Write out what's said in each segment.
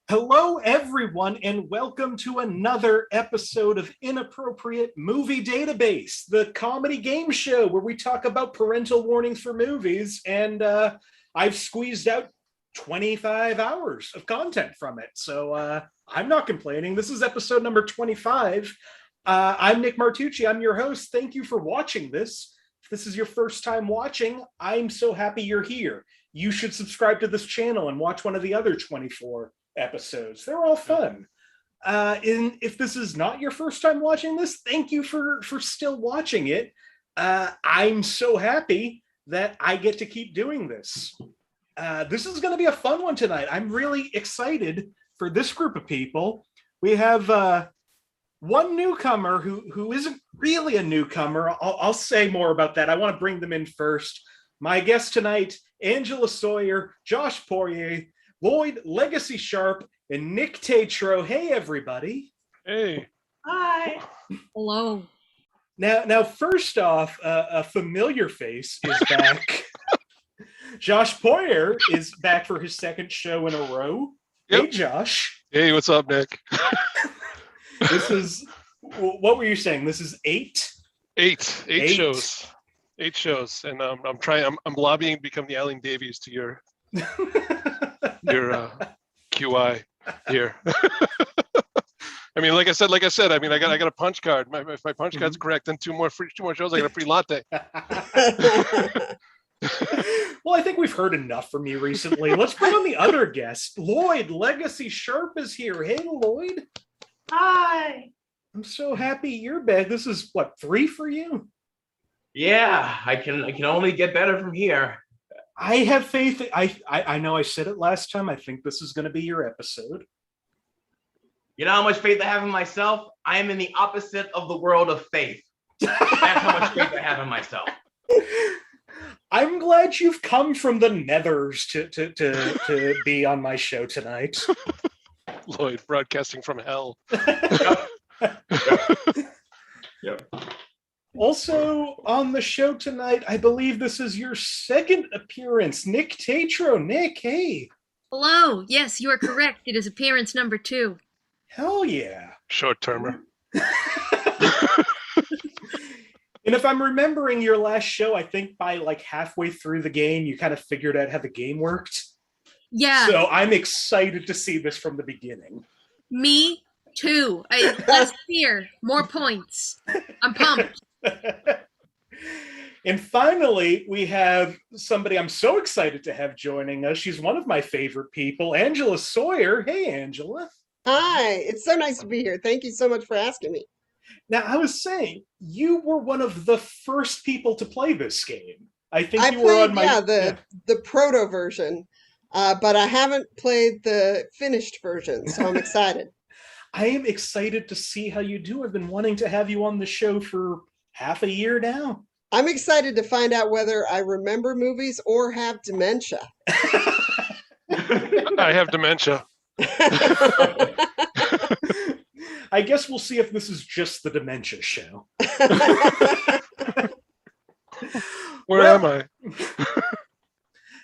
Hello, everyone, and welcome to another episode of Inappropriate Movie Database, the comedy game show where we talk about parental warnings for movies. And I've squeezed out 25 hours of content from it. So I'm not complaining. This is episode number 25. I'm Nick Martucci. I'm your host. Thank you for watching this. If this is your first time watching, I'm so happy you're here. You should subscribe to this channel and watch one of the other 24 episodes. They're all fun. And if this is not your first time watching this, thank you for still watching it. I'm so happy that I get to keep doing this. This is going to be a fun one tonight. I'm really excited for this group of people. We have one newcomer who isn't really a newcomer. I'll say more about that. I want to bring them in first. My guest tonight, Angela Sawyer, Josh Poirier, Lloyd, Legacy Sharp, and Nikk Tetreault. Hey, everybody. Hey. Hi. Hello. Now, first off, a familiar face is back. Josh Poirier is back for his second show in a row. Yep. Hey, Josh. Hey, what's up, Nick? This is, what were you saying? This is eight? Eight shows. 8 shows. And I'm lobbying to become the Eileen Davies to your QI here. I mean, like I said, I mean, I got a punch card. If my punch card's correct, then two more shows, I got a free latte. Well, I think we've heard enough from you recently. Let's bring on the other guest. Lloyd, Legacy Sharp is here. Hey, Lloyd. Hi. I'm so happy you're back. This is what, 3 for you? Yeah, I can only get better from here. I have faith. I know I said it last time. I think this is going to be your episode. You know how much faith I have in myself? I am in the opposite of the world of faith. That's how much faith I have in myself. I'm glad you've come from the nethers to be on my show tonight. Lloyd, broadcasting from hell. Yep. Also on the show tonight, I believe this is your second appearance, Nikk Tetreault. Nick, hey. Hello. Yes, you are correct. It is appearance number 2. Hell yeah. Short-termer. And if I'm remembering your last show, I think by like halfway through the game, you kind of figured out how the game worked. Yeah. So I'm excited to see this from the beginning. Me too. Less fear, more points. I'm pumped. And finally, we have somebody I'm so excited to have joining us. She's one of my favorite people, Angela Sawyer. Hey, Angela. Hi, it's so nice to be here. Thank you so much for asking me. Now, I was saying, you were one of the first people to play this game. I think you were on my... the proto version, but I haven't played the finished version, so I'm excited. I am excited to see how you do. I've been wanting to have you on the show for half a year now. I'm excited to find out whether I remember movies or have dementia. I have dementia. I guess we'll see if this is just the dementia show. Where am I?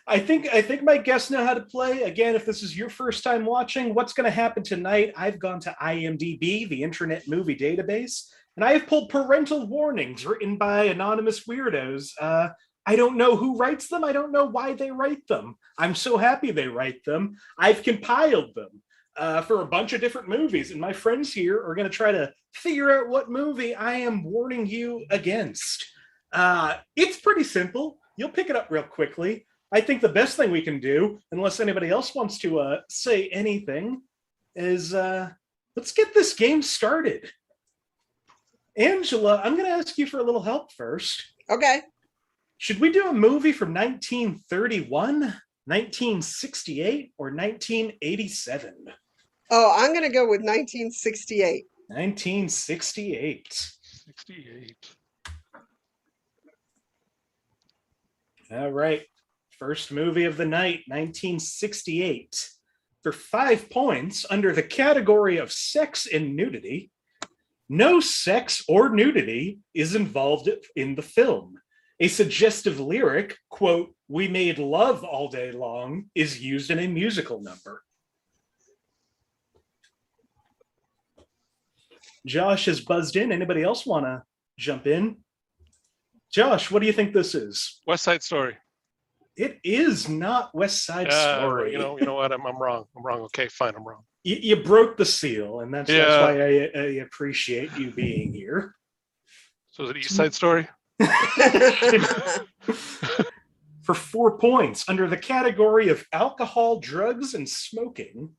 I think my guests know how to play. Again, if this is your first time watching, what's going to happen tonight? I've gone to IMDb, the Internet Movie Database, and I have pulled parental warnings written by anonymous weirdos. I don't know who writes them. I don't know why they write them. I'm so happy they write them. I've compiled them for a bunch of different movies, and my friends here are going to try to figure out what movie I am warning you against. It's pretty simple. You'll pick it up real quickly. I think the best thing we can do, unless anybody else wants to say anything, is let's get this game started. Angela, I'm going to ask you for a little help first. Okay. Should we do a movie from 1931, 1968, or 1987? Oh, I'm going to go with 1968. 1968. 68. All right. First movie of the night, 1968. For 5 points, under the category of sex and nudity, no sex or nudity is involved in the film. A suggestive lyric, quote, "We made love all day long," is used in a musical number. Josh has buzzed in. Anybody else want to jump in? Josh, what do you think this is? West Side Story. It is not West Side Story. You know what? I'm wrong. I'm wrong. Okay, fine. I'm wrong. You broke the seal, and that's why I appreciate you being here. So is it East Side Story? For 4 points, under the category of alcohol, drugs, and smoking,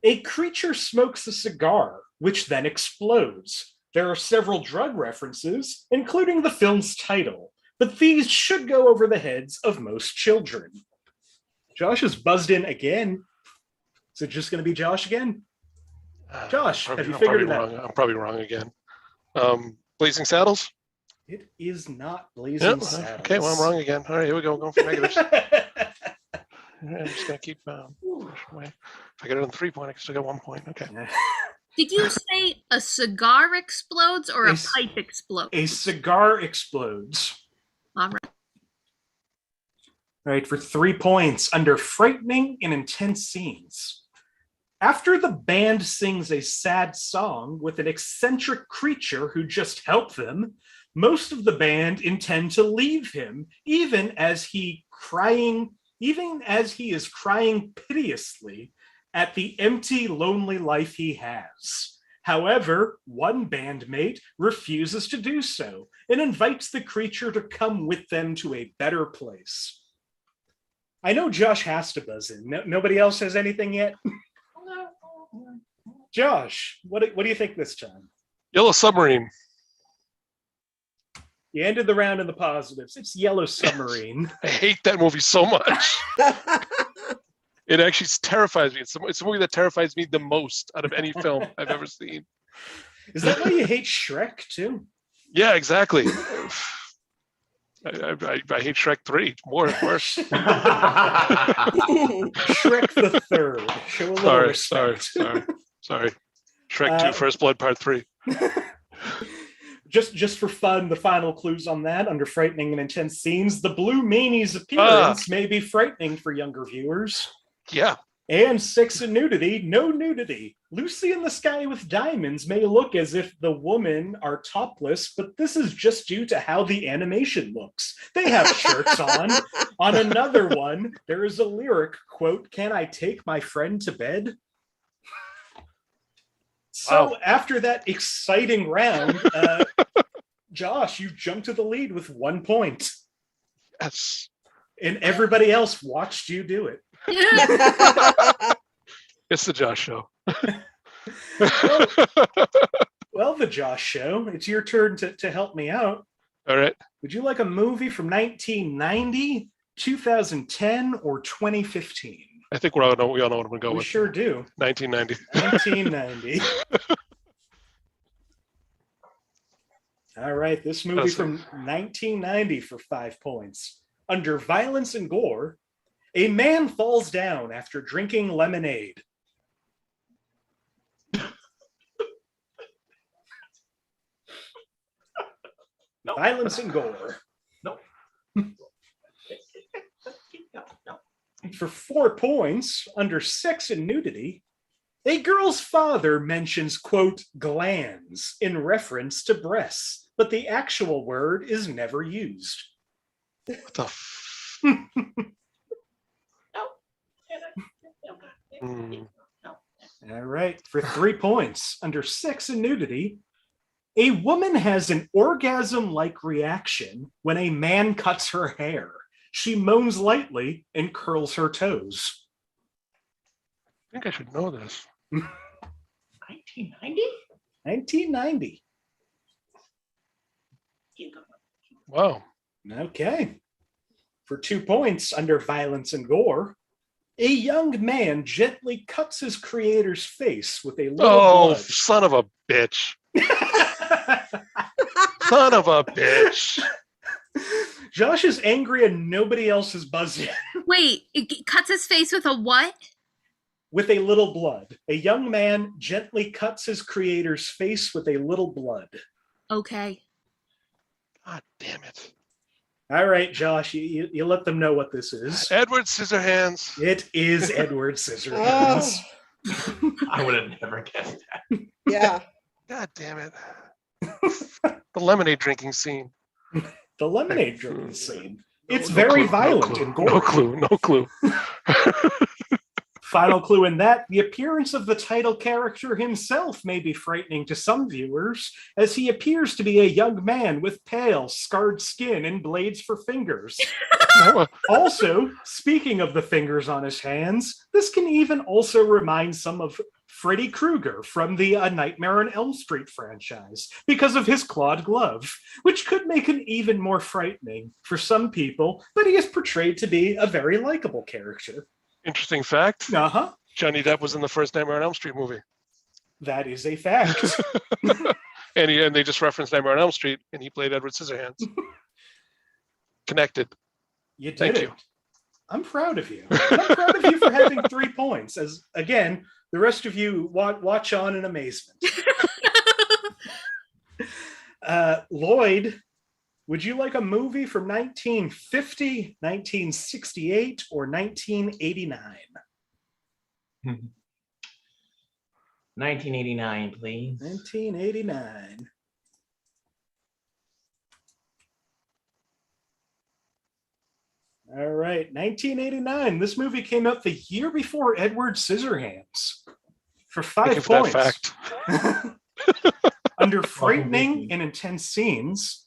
a creature smokes a cigar, which then explodes. There are several drug references, including the film's title, but these should go over the heads of most children. Josh has buzzed in again. Is it just going to be Josh again? Josh, have you figured it out? I'm probably wrong again. Blazing Saddles? It is not Blazing Saddles. Okay, well, I'm wrong again. All right, here we go. Going for negatives. I'm just going to keep if I get it on the 3 point, I can still get 1 point. Okay. Did you say a cigar explodes or a pipe explodes? A cigar explodes. All right. All right, for 3 points, under frightening and intense scenes. After the band sings a sad song with an eccentric creature who just helped them, most of the band intend to leave him, even as he is crying piteously at the empty, lonely life he has. However, one bandmate refuses to do so and invites the creature to come with them to a better place. I know Josh has to buzz in. Nobody else has anything yet? Josh, what do you think this time? Yellow Submarine. You ended the round in the positives. It's Yellow Submarine. I hate that movie so much. It actually terrifies me. It's a movie that terrifies me the most out of any film I've ever seen. Is that why you hate Shrek too? Yeah, exactly. I hate Shrek 3 more. Worse. Shrek the Third. Show a little respect. Sorry. Shrek 2 First Blood Part 3. Just for fun, the final clues on that, under frightening and intense scenes, the Blue Meanie's appearance may be frightening for younger viewers. Yeah. And sex and nudity, no nudity. Lucy in the Sky with Diamonds may look as if the women are topless, but this is just due to how the animation looks. They have shirts on. On another one, there is a lyric, quote, "Can I take my friend to bed?" So after that exciting round, Josh, you jumped to the lead with 1 point. Yes. And everybody else watched you do it. It's the Josh Show. Well, the Josh Show, it's your turn to help me out. All right. Would you like a movie from 1990, 2010, or 2015? I think we all know what I'm going to go with. We sure do. 1990. 1990. All right, this movie from 1990 for 5 points. Under violence and gore, a man falls down after drinking lemonade. No. Violence and gore. No. For 4 points, under sex and nudity, a girl's father mentions, quote, glands in reference to breasts, but the actual word is never used. What the All right, for 3 points, under sex and nudity, a woman has an orgasm-like reaction when a man cuts her hair. She moans lightly and curls her toes. I think I should know this. 1990? 1990. Wow. Okay. For 2 points, under violence and gore, a young man gently cuts his creator's face with a little blood. Son of a bitch. Son of a bitch. Josh is angry and nobody else is buzzing. Wait, it cuts his face with a what? With a little blood. A young man gently cuts his creator's face with a little blood. Okay. God damn it. All right, Josh, you let them know what this is. Edward Scissorhands. It is Edward Scissorhands. I would have never guessed that. Yeah. God damn it. The lemonade drinking scene. The lemonade drinking scene. It's No very clue, violent and gory. No clue. Final clue in that, the appearance of the title character himself may be frightening to some viewers, as he appears to be a young man with pale, scarred skin and blades for fingers. Also, speaking of the fingers on his hands, this can even also remind some of Freddy Krueger from the A Nightmare on Elm Street franchise because of his clawed glove, which could make him even more frightening for some people, but he is portrayed to be a very likable character. Interesting fact. Uh-huh. Johnny Depp was in the first Nightmare on Elm Street movie. That is a fact. and they just referenced Nightmare on Elm Street, and he played Edward Scissorhands. Connected. You did Thank it. you. I'm proud of you. I'm proud of you for having 3 points. As again, the rest of you watch on in amazement. Lloyd, would you like a movie from 1950, 1968, or 1989? 1989, please. 1989. All right, 1989. This movie came out the year before Edward Scissorhands. For 5 points. That fact. Under frightening and intense scenes,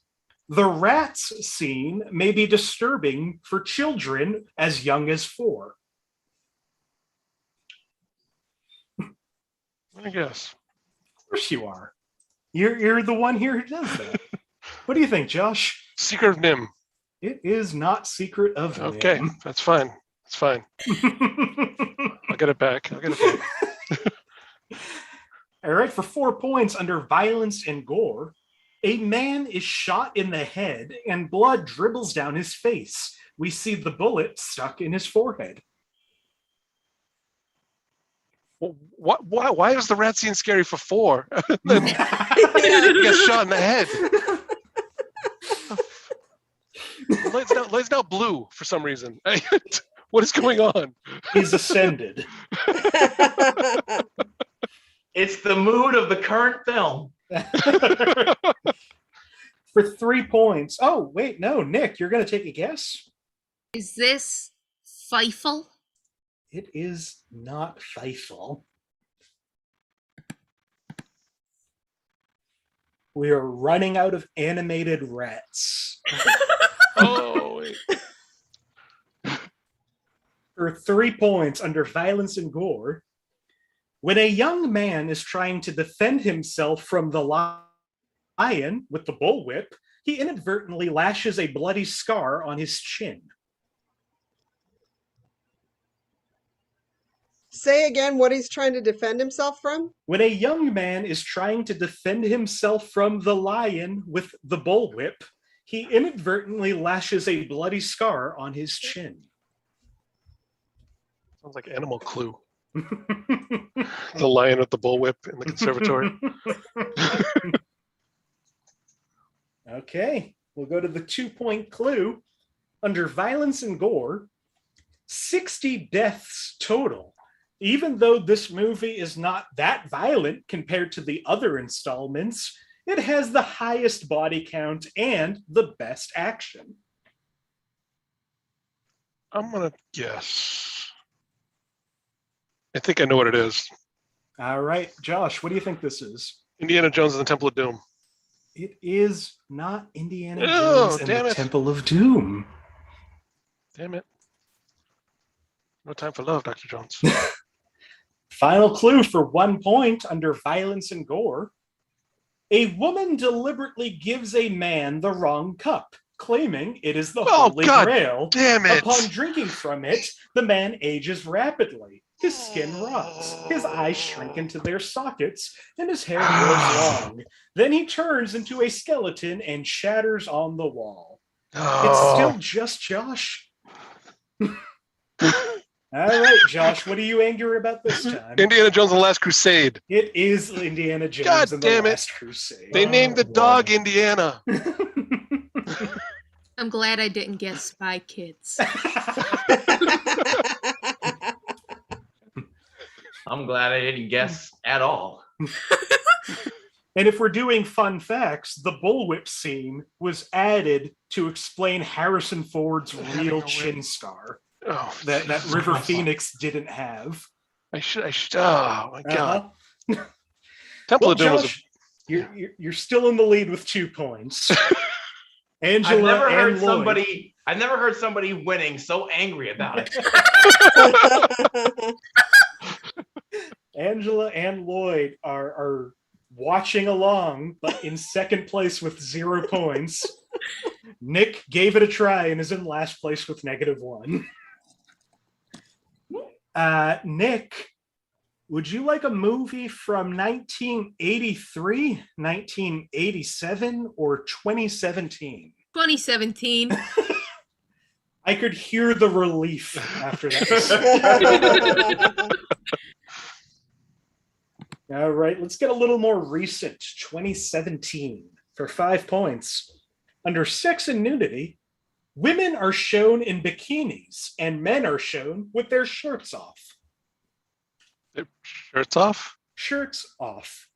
the rats scene may be disturbing for children as young as 4. I guess. Of course you are. You're the one here who does that. What do you think, Josh? Secret of Nim. It is not Secret of Okay, Nim. that's fine. It's fine. I'll get it back. All right, for 4 points under violence and gore, a man is shot in the head and blood dribbles down his face. We see the bullet stuck in his forehead. Well, why is the rat scene scary for 4? Then he gets shot in the head. Lloyd's now blue for some reason. What is going on? He's ascended. It's the mood of the current film. For 3 points. Oh, wait, no, Nick, you're going to take a guess? Is this Feifel? It is not Feifel. We are running out of animated rats. Oh, wait. For 3 points under violence and gore, when a young man is trying to defend himself from the lion with the bullwhip, he inadvertently lashes a bloody scar on his chin. Say again what he's trying to defend himself from? When a young man is trying to defend himself from the lion with the bullwhip, he inadvertently lashes a bloody scar on his chin. Sounds like Animal Clue. The lion with the bullwhip in the conservatory. Okay, we'll go to the 2-point clue. Under violence and gore, 60 deaths total. Even though this movie is not that violent compared to the other installments, it has the highest body count and the best action. I'm going to guess. I think I know what it is. All right, Josh, what do you think this is? Indiana Jones and the Temple of Doom. It is not Indiana Oh, Jones and damn the it. Temple of Doom. Damn it. No time for love, Dr. Jones. Final clue for 1 point under violence and gore. A woman deliberately gives a man the wrong cup, claiming it is the Holy God Grail. Damn it. Upon drinking from it, the man ages rapidly. His skin rots, his eyes shrink into their sockets, and his hair grows long. Then he turns into a skeleton and shatters on the wall. It's still just Josh. All right, Josh, what are you angry about this time? Indiana Jones and the Last Crusade. It is Indiana Jones God and damn the it. Last Crusade. They named the dog Indiana. I'm glad I didn't guess Spy Kids. I'm glad I didn't guess at all. And if we're doing fun facts, the bullwhip scene was added to explain Harrison Ford's real chin scar that River Phoenix didn't have. I should. Oh my God. Temple Well, of Doom was you're still in the lead with 2 points. Angela I've never heard somebody winning so angry about it. Angela and Lloyd are watching along, but in second place with 0 points. Nikk gave it a try and is in last place with -1. Nikk, would you like a movie from 1983, 1987, or 2017? 2017. I could hear the relief after that. All right, let's get a little more recent. 2017 for 5 points. Under sex and nudity, women are shown in bikinis and men are shown with their shirts off. Shirts off? Shirts off.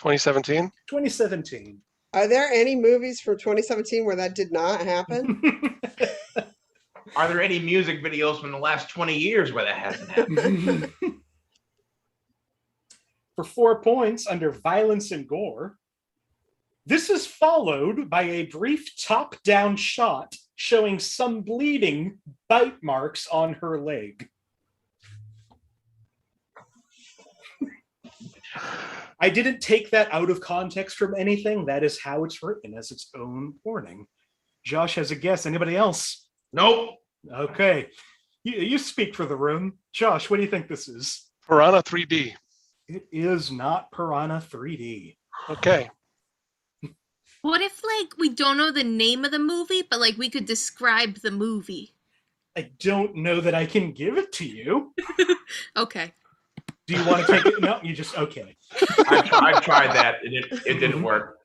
2017? 2017. Are there any movies from 2017 where that did not happen? Are there any music videos from the last 20 years where that hasn't happened? For 4 points under violence and gore, this is followed by a brief top-down shot showing some bleeding bite marks on her leg. I didn't take that out of context from anything. That is how it's written, as its own warning. Josh has a guess. Anybody else? Nope. Okay. You speak for the room. Josh, what do you think this is? Piranha 3D. It is not Piranha 3D. Okay. What if, like, we don't know the name of the movie, but, like, we could describe the movie? I don't know that I can give it to you. Okay. Do you want to take it? No, you just, okay. I've tried that. It didn't work.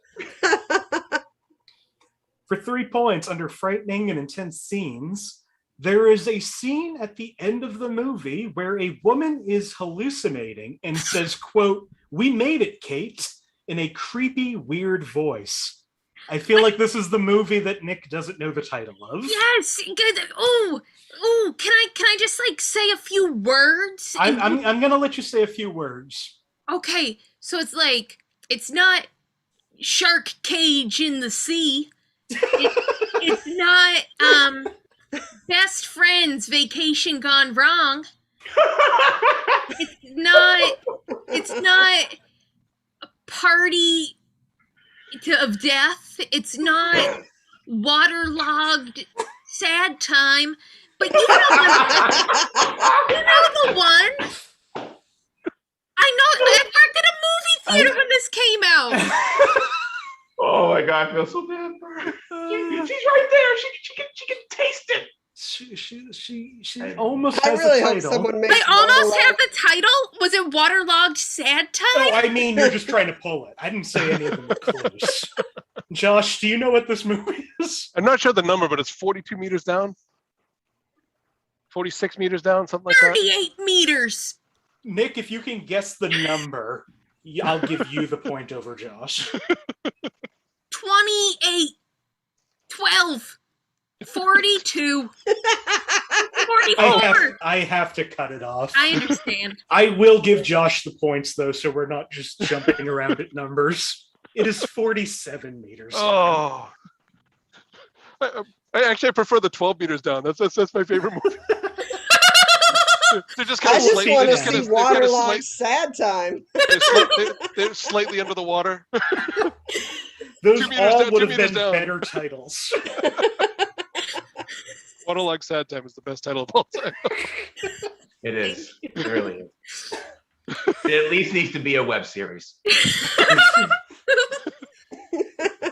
For 3 points under frightening and intense scenes, there is a scene at the end of the movie where a woman is hallucinating and says, quote, "We made it, Kate," in a creepy, weird voice. I feel like this is the movie that Nikk doesn't know the title of. Yes. Good. Oh. Can I just like say a few words? I'm gonna let you say a few words. Okay. So it's like it's not shark cage in the sea. It's not best friends vacation gone wrong. It's not a party of death. It's not waterlogged sad time. But you know the one. I know. I worked at a movie theater when this came out. Oh my God, I feel so bad for her. She's right there. She can taste it. She almost I has really the hope title. someone makes I almost waterlogged- have the title. Was it waterlogged sad time? No, I mean you're just trying to pull it. I didn't say any of them were close. Josh, do you know what this movie is? I'm not sure the number, but it's 42 meters down. 46 meters down, something like that. 38 meters. Nikk, if you can guess the number, I'll give you the point over Josh. 28. 12. 42. 44. I have to cut it off. I understand. I will give Josh the points, though, so we're not just jumping around at numbers. It is 47 meters. Oh. I prefer the 12 meters down. That's my favorite movie. They're just kind I of just slightly, want to they're see kinda waterlogged sad time. they're slightly under the water. Those 2 meters all down, would 2 have meters been down. better titles. Waterlogged Sad Time is the best title of all time. It is. It really is. It at least needs to be a web series.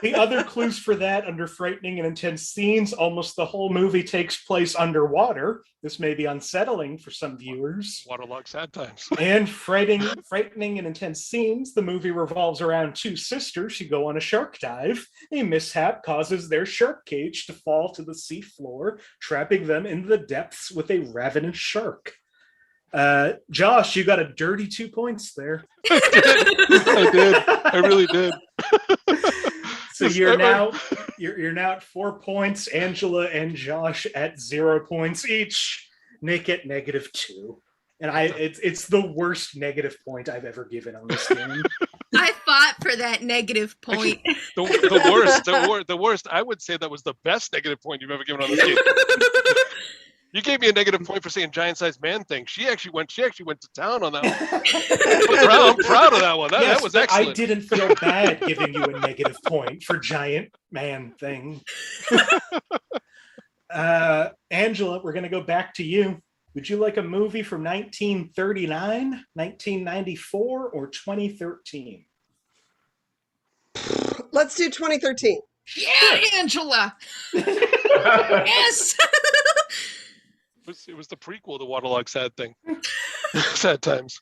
The other clues for that, under frightening and intense scenes, almost the whole movie takes place underwater. This may be unsettling for some viewers. Waterlogged Sad Times. And frightening and intense scenes, the movie revolves around 2 sisters who go on a shark dive. A mishap causes their shark cage to fall to the sea floor, trapping them into the depths with a ravenous shark. Josh, you got a dirty 2 points there. I did. I really did. So you're now at 4 points. Angela and Josh at 0 points each. Nikk at -2. And it's the worst negative point I've ever given on this game. I fought for that negative point. The worst. I would say that was the best negative point you've ever given on this game. You gave me a negative point for saying giant-sized man thing. She actually went to town on that one. I'm proud of that one. That was excellent. I didn't feel bad giving you a negative point for giant man thing. Angela, we're going to go back to you. Would you like a movie from 1939, 1994, or 2013? Let's do 2013. Yeah, Angela. Yes. It was the prequel to Waterlog Sad Thing. Sad Times.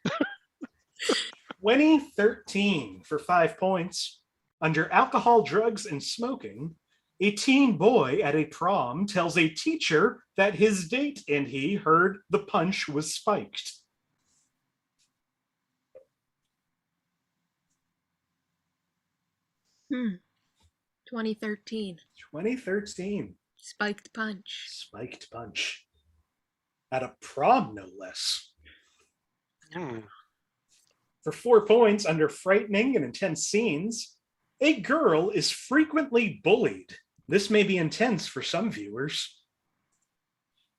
2013 for 5 points. Under alcohol, drugs, and smoking, a teen boy at a prom tells a teacher that his date and he heard the punch was spiked. Hmm. 2013. 2013. Spiked punch. Spiked punch. At a prom, no less. For 4 points, under frightening and intense scenes, a girl is frequently bullied. This may be intense for some viewers.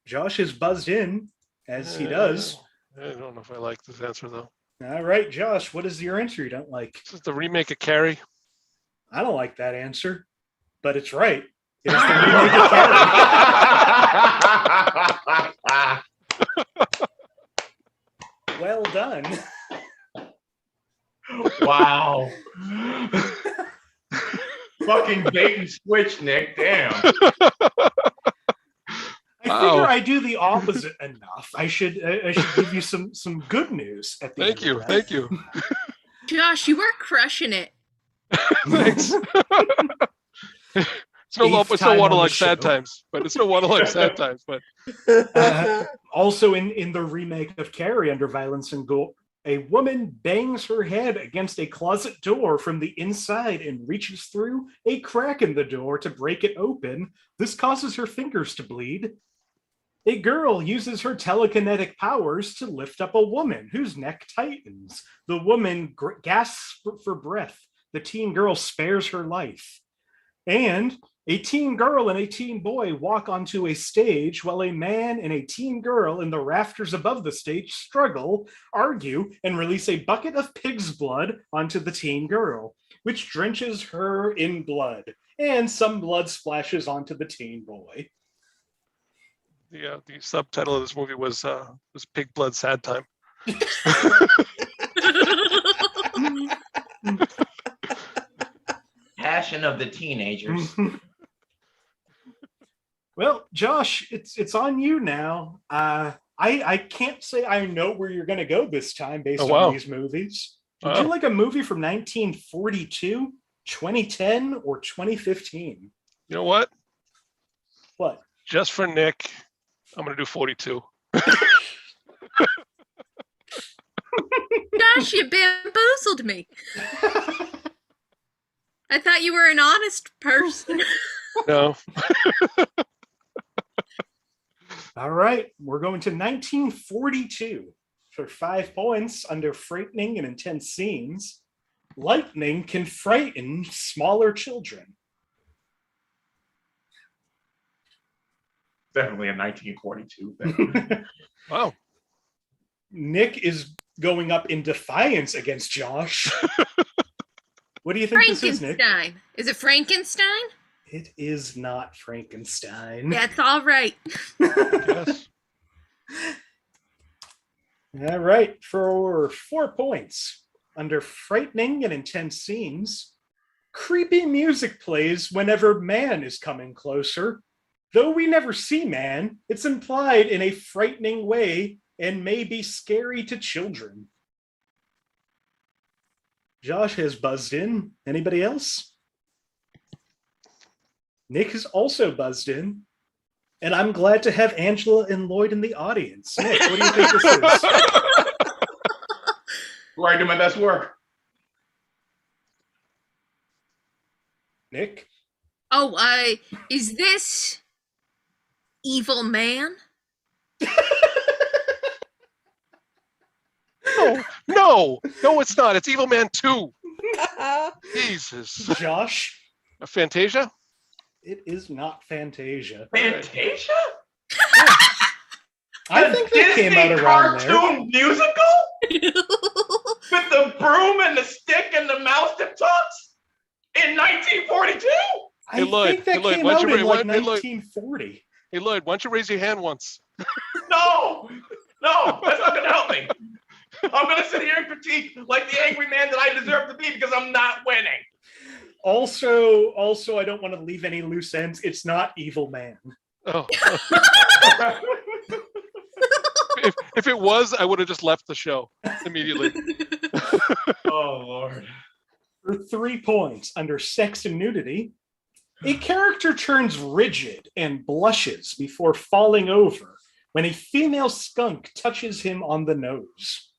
Josh is buzzed in, as he does. I don't know if I like this answer, though. All right, Josh, what is your answer you don't like? This is the remake of Carrie. I don't like that answer, but it's right. It is the remake of Carrie. Well done. Wow. Fucking bait and switch, Nikk. Damn. I figure I do the opposite enough. I should give you some good news at the end. Thank you. Josh, you were crushing it. Thanks. It's no Waterlog Sad Times, but it's no Waterlog Sad Times. But also in the remake of Carrie, under violence and gore, a woman bangs her head against a closet door from the inside and reaches through a crack in the door to break it open. This causes her fingers to bleed. A girl uses her telekinetic powers to lift up a woman whose neck tightens. The woman gasps for breath. The teen girl spares her life. And a teen girl and a teen boy walk onto a stage while a man and a teen girl in the rafters above the stage struggle, argue, and release a bucket of pig's blood onto the teen girl, which drenches her in blood. And some blood splashes onto the teen boy. The subtitle of this movie was Pig Blood Sad Time. Passion of the teenagers. Well, Josh, it's on you now. I can't say I know where you're going to go this time based on these movies. Would you like a movie from 1942, 2010, or 2015? You know what? What? Just for Nikk, I'm going to do 42. Josh, you bamboozled me. I thought you were an honest person. No. All right, we're going to 1942 for 5 points. Under frightening and intense scenes, lightning can frighten smaller children. Definitely a 1942 thing. Wow. Nikk is going up in defiance against Josh. What do you think this is, Nikk? Frankenstein. Is it Frankenstein? It is not Frankenstein. That's all right. Yes. All right, for 4 points. Under frightening and intense scenes, creepy music plays whenever man is coming closer. Though we never see man, it's implied in a frightening way and may be scary to children. Josh has buzzed in. Anybody else? Nikk has also buzzed in. And I'm glad to have Angela and Lloyd in the audience. Nick, what do you think this is? Where I do my best work. Nick? Oh, is this Evil Man? No, it's not. It's Evil Man 2. Jesus. Josh? Fantasia? It is not Fantasia. Fantasia? I think that came out around there. Cartoon musical? With the broom and the stick and the mouse that talks? In 1942? I think that came out in like 1940. Hey, Lloyd, why don't you raise your hand once? No, that's not going to help me. I'm going to sit here and critique like the angry man that I deserve to be because I'm not winning. Also, I don't want to leave any loose ends. It's not Evil Man. Oh. if it was, I would have just left the show immediately. Oh, Lord. For 3 points under sex and nudity, a character turns rigid and blushes before falling over when a female skunk touches him on the nose.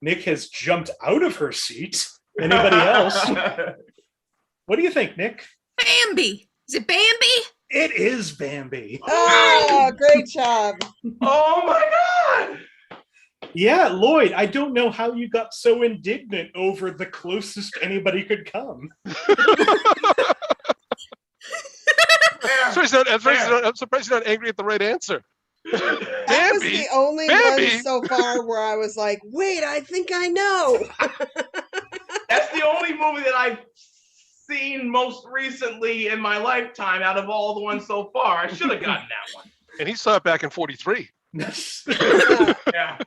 Nick has jumped out of her seat. Anybody else? What do you think, Nick? Bambi. Is it Bambi? It is Bambi. Oh, great job. Oh, my God. Yeah, Lloyd, I don't know how you got so indignant over the closest anybody could come. I'm surprised you're not angry at the right answer. That was the only one so far where I was like, wait, I think I know. That's the only movie that I've seen most recently in my lifetime out of all the ones so far. I should have gotten that one. And he saw it back in 43. Yeah.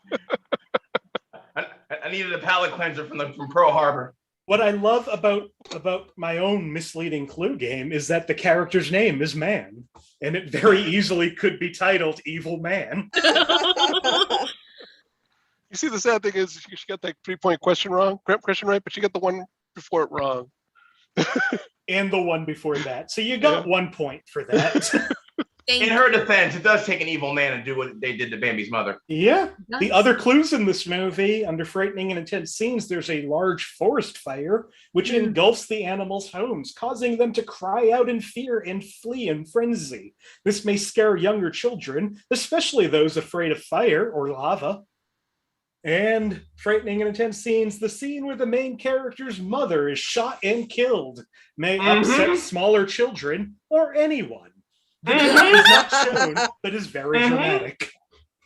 I needed a palate cleanser from Pearl Harbor. What I love about my own misleading clue game is that the character's name is Man, and it very easily could be titled Evil Man. You see, the sad thing is she got that 3-point question right, but she got the one before it wrong. And the one before that. So you got 1 point for that. In her defense, it does take an evil man to do what they did to Bambi's mother. Yeah. Nice. The other clues in this movie, under frightening and intense scenes, there's a large forest fire which engulfs the animals' homes, causing them to cry out in fear and flee in frenzy. This may scare younger children, especially those afraid of fire or lava. And frightening and intense scenes, the scene where the main character's mother is shot and killed may upset smaller children or anyone. The death is not shown, but is very dramatic.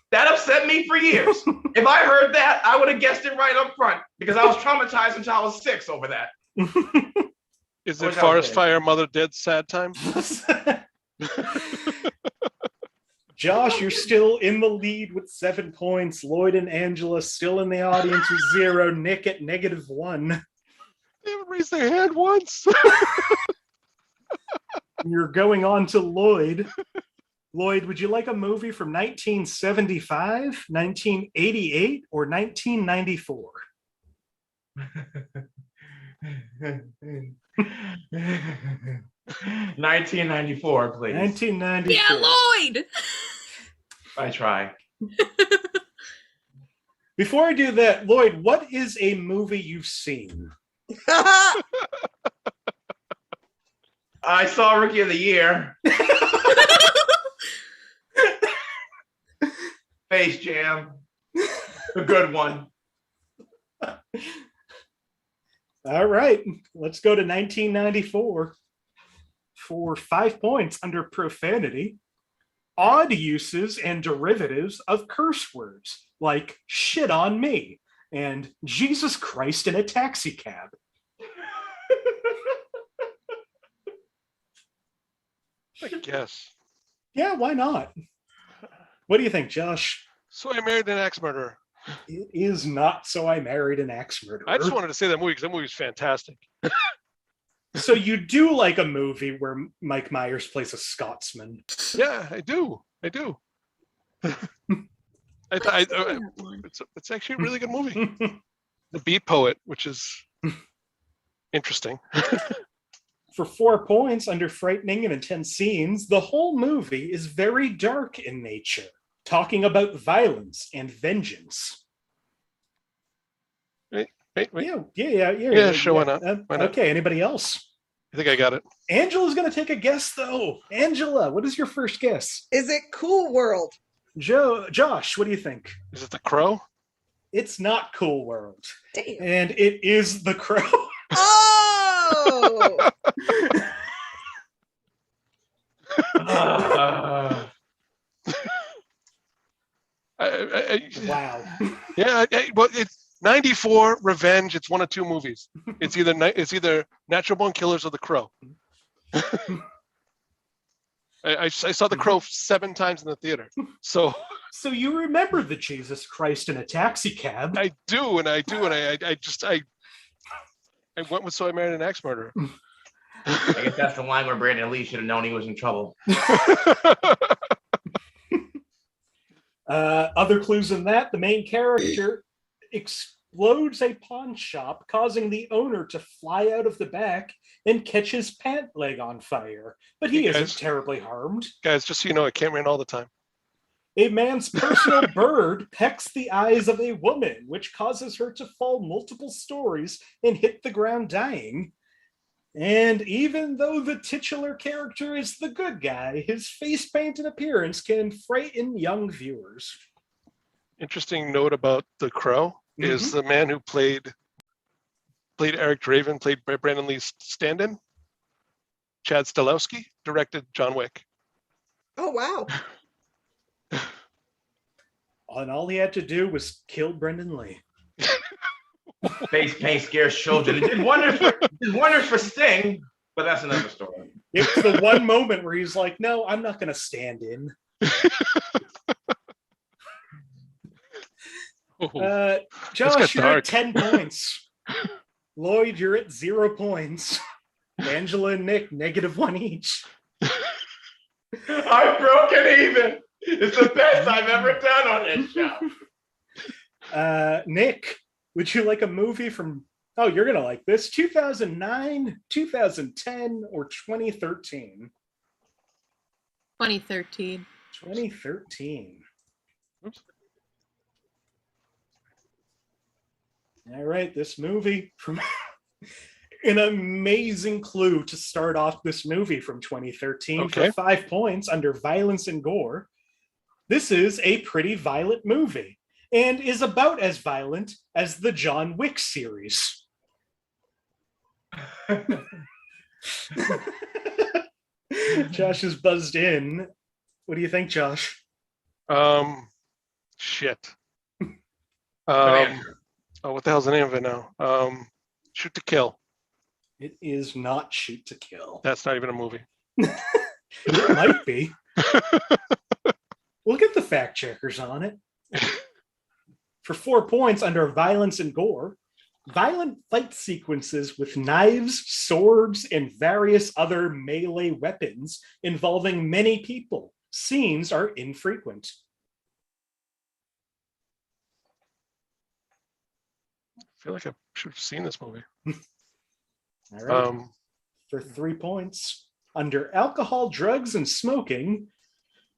That upset me for years. If I heard that, I would have guessed it right up front because I was traumatized until I was 6 over that. Is it Forest Fire, Mother Dead, Sad Time? Josh, you're still in the lead with 7 points. Lloyd and Angela still in the audience with 0. Nick at -1. They haven't raised their hand once. You're going on to Lloyd. Lloyd, would you like a movie from 1975, 1988, or 1994? 1994, please. 1994. Yeah, Lloyd! I try. Before I do that, Lloyd, what is a movie you've seen? I saw Rookie of the Year. Space Jam. A good one. All right, let's go to 1994 for 5 points under profanity. Odd uses and derivatives of curse words like shit on me and Jesus Christ in a taxi cab. I guess. Yeah, why not? What do you think, Josh? So I Married an Axe Murderer. It is not So I Married an Axe Murderer. I just wanted to say that movie because that movie is fantastic. So you do like a movie where Mike Myers plays a Scotsman? Yeah, I do. It's actually a really good movie. The Beat Poet, which is interesting. For 4 points under frightening and intense scenes, the whole movie is very dark in nature, talking about violence and vengeance. Wait. Yeah, sure, why not? Why not? Okay, anybody else? I think I got it. Angela's going to take a guess, though. Angela, what is your first guess? Is it Cool World? Josh, what do you think? Is it The Crow? It's not Cool World. Damn. And it is The Crow. Oh! Wow. Yeah, well, it's 94 Revenge. It's one of two movies. It's either Natural Born Killers or The Crow. I saw The Crow 7 times in the theater. So you remember the Jesus Christ in a taxi cab? I do, and I went with So I Married an Axe Murderer. I guess that's the line where Brandon Lee should have known he was in trouble. Other clues in that, the main character explodes a pawn shop, causing the owner to fly out of the back and catch his pant leg on fire. But he isn't terribly harmed. Guys, just so you know, it can't rain all the time. A man's personal bird pecks the eyes of a woman, which causes her to fall multiple stories and hit the ground dying. And even though the titular character is the good guy, his face paint and appearance can frighten young viewers. Interesting note about The Crow is the man who played Eric Draven, played Brandon Lee's stand-in, Chad Stahelski, directed John Wick. Oh, wow. And all he had to do was kill Brendan Lee. Face paint scares children. It did wonders for Sting, but that's another story. It's the one moment where he's like, no, I'm not going to stand in. Josh, you're at 10 points. Lloyd, you're at 0 points. Angela and Nick, -1 each. I'm broken even. It's the best I've ever done on this show. Nick, would you like a movie from, you're going to like this, 2009, 2010, or 2013? 2013. 2013. Oops. All right, this movie from an amazing clue to start off this movie from 2013 for 5 points under violence and gore. This is a pretty violent movie and is about as violent as the John Wick series. Josh is buzzed in. What do you think, Josh? Shit. What the hell's the name of it now? Shoot to Kill. It is not Shoot to Kill. That's not even a movie. It might be. We'll get the fact checkers on it. For 4 points under violence and gore, violent fight sequences with knives, swords, and various other melee weapons involving many people. Scenes are infrequent. I feel like I should have seen this movie. All right. For 3 points, under alcohol, drugs, and smoking,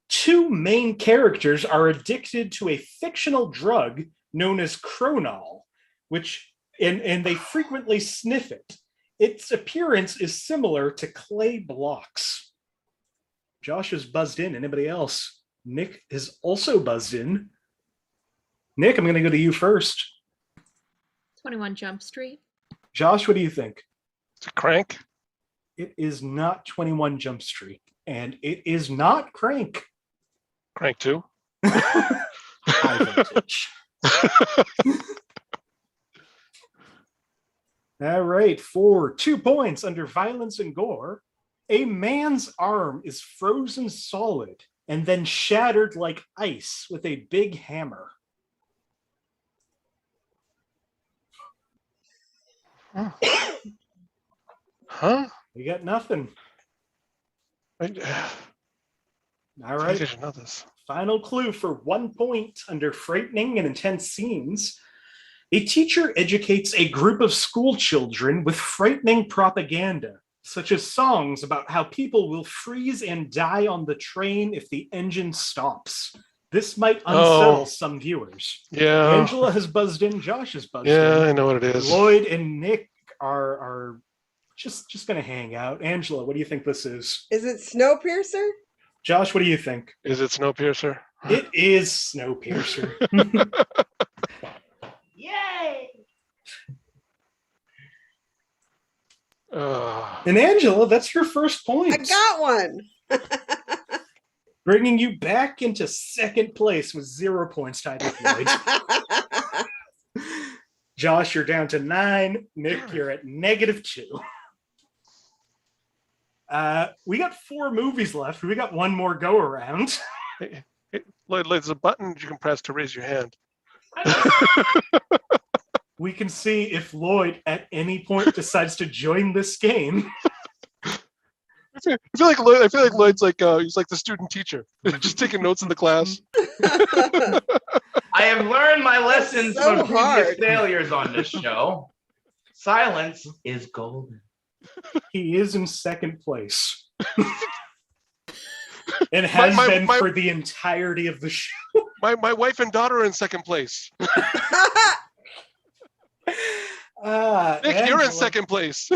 2 main characters are addicted to a fictional drug known as Cronol, which and they frequently sniff it. Its appearance is similar to clay blocks. Josh is buzzed in. Anybody else? Nick is also buzzed in. Nick, I'm going to go to you first. 21 Jump Street. Josh, what do you think? It's a Crank. It is not 21 Jump Street, and it is not Crank. Crank 2. High voltage. All right, for 2 points under violence and gore, a man's arm is frozen solid and then shattered like ice with a big hammer. Huh? You got nothing. All I right. should know this. Final clue for 1 point under frightening and intense scenes. A teacher educates a group of school children with frightening propaganda, such as songs about how people will freeze and die on the train if the engine stops. This might unsettle some viewers. Yeah. Angela has buzzed in. Josh has buzzed in. Yeah, I know what it is. Lloyd and Nikk are just going to hang out. Angela, what do you think this is? Is it Snowpiercer? Josh, what do you think? Is it Snowpiercer? It is Snowpiercer. Yay! And Angela, that's your first point. I got one. Bringing you back into second place with 0 points tied with Lloyd. Josh, you're down to 9. Nikk, you're at -2. We got 4 movies left. We got one more go around. Hey, Lloyd, there's a button you can press to raise your hand. We can see if Lloyd at any point decides to join this game. I feel like Lloyd's like he's like the student teacher, just taking notes in the class. I have learned my lessons So from previous hard. failures on this show. Silence is golden. He is in second place. And has been for the entirety of the show. My wife and daughter are in second place. Nikk, you're in second place.